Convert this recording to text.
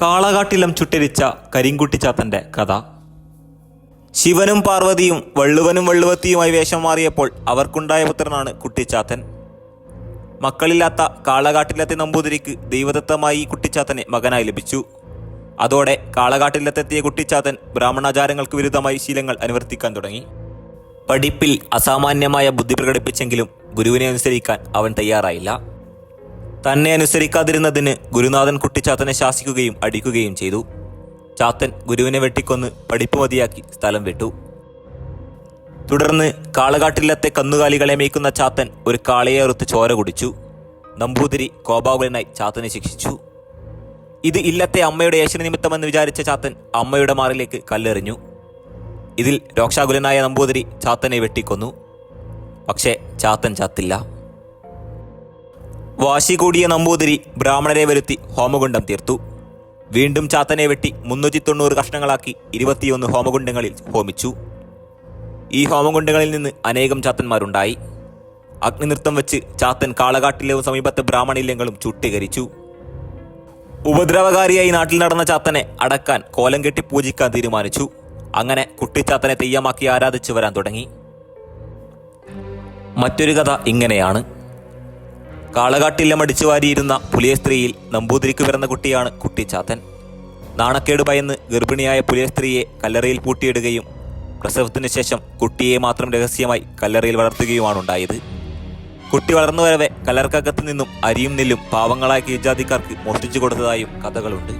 കാളകാട്ടിലം ചുട്ടരിച്ച കരിങ്കുട്ടിച്ചാത്തൻ്റെ കഥ. ശിവനും പാർവതിയും വള്ളുവനും വള്ളുവത്തിയുമായി വേഷം മാറിയപ്പോൾ അവർക്കുണ്ടായ പുത്രനാണ് കുട്ടിച്ചാത്തൻ. മക്കളില്ലാത്ത കാളകാട്ടിലത്തെ നമ്പൂതിരിക്ക് ദൈവദത്തമായി കുട്ടിച്ചാത്തനെ മകനായി ലഭിച്ചു. അതോടെ കാളകാട്ടിലത്തെത്തിയ കുട്ടിച്ചാത്തൻ ബ്രാഹ്മണാചാരങ്ങൾക്ക് വിരുദ്ധമായി ശീലങ്ങൾ അനുവർത്തിക്കാൻ തുടങ്ങി. പഠിപ്പിൽ അസാമാന്യമായ ബുദ്ധി പ്രകടിപ്പിച്ചെങ്കിലും ഗുരുവിനെ അനുസരിക്കാൻ അവൻ തയ്യാറായില്ല. തന്നെ അനുസരിക്കാതിരുന്നതിന് ഗുരുനാഥൻ കുട്ടിച്ചാത്തനെ ശാസിക്കുകയും അടിക്കുകയും ചെയ്തു. ചാത്തൻ ഗുരുവിനെ വെട്ടിക്കൊന്ന് പഠിപ്പ് മതിയാക്കി സ്ഥലം വിട്ടു. തുടർന്ന് കാളകാട്ടിലത്തെ കന്നുകാലികളെ മേയ്ക്കുന്ന ചാത്തൻ ഒരു കാളയെ അറുത്ത് ചോര കുടിച്ചു. നമ്പൂതിരി കോപാകുലനായി ചാത്തനെ ശിക്ഷിച്ചു. ഇത് ഇല്ലത്തെ അമ്മയുടെ ഏശന നിമിത്തമെന്ന് വിചാരിച്ച ചാത്തൻ അമ്മയുടെ മാറിലേക്ക് കല്ലെറിഞ്ഞു. ഇതിൽ രോക്ഷാകുലനായ നമ്പൂതിരി ചാത്തനെ വെട്ടിക്കൊന്നു. പക്ഷേ ചാത്തൻ ചത്തില്ല. വാശി കൂടിയ നമ്പൂതിരി ബ്രാഹ്മണരെ വരുത്തി ഹോമകുണ്ഡം തീർത്തു. വീണ്ടും ചാത്തനെ വെട്ടി 390 കഷ്ണങ്ങളാക്കി 21 ഹോമകുണ്ഡങ്ങളിൽ ഹോമിച്ചു. ഈ ഹോമകുണ്ഡങ്ങളിൽ നിന്ന് അനേകം ചാത്തന്മാരുണ്ടായി. അഗ്നിനൃത്തം വെച്ച് ചാത്തൻ കാളകാട്ടിലവും സമീപത്തെ ബ്രാഹ്മണില്യങ്ങളും ചുട്ടീകരിച്ചു. ഉപദ്രവകാരിയായി നാട്ടിൽ നടന്ന ചാത്തനെ അടക്കാൻ കോലം കെട്ടി പൂജിക്കാൻ തീരുമാനിച്ചു. അങ്ങനെ കുട്ടിച്ചാത്തനെ തെയ്യമാക്കി ആരാധിച്ചു വരാൻ തുടങ്ങി. മറ്റൊരു കഥ ഇങ്ങനെയാണ്. കാളകാട്ടില്ലം അടിച്ചു വാരിയിരുന്ന പുലിയ സ്ത്രീയിൽ നമ്പൂതിരിക്ക് പിറന്ന കുട്ടിയാണ് കുട്ടിച്ചാത്തൻ. നാണക്കേട് ഭയന്ന് ഗർഭിണിയായ പുലിയ സ്ത്രീയെ കല്ലറയിൽ പൂട്ടിയിടുകയും പ്രസവത്തിനു ശേഷം കുട്ടിയെ മാത്രം രഹസ്യമായി കല്ലറയിൽ വളർത്തുകയുമാണുണ്ടായത്. കുട്ടി വളർന്നു വരവെ കല്ലറക്കകത്തു നിന്നും അരിയും നെല്ലും പാവങ്ങളായ കീഴ്ജാതിക്കാർക്ക് മോഷ്ടിച്ചു കൊടുത്തതായും കഥകളുണ്ട്.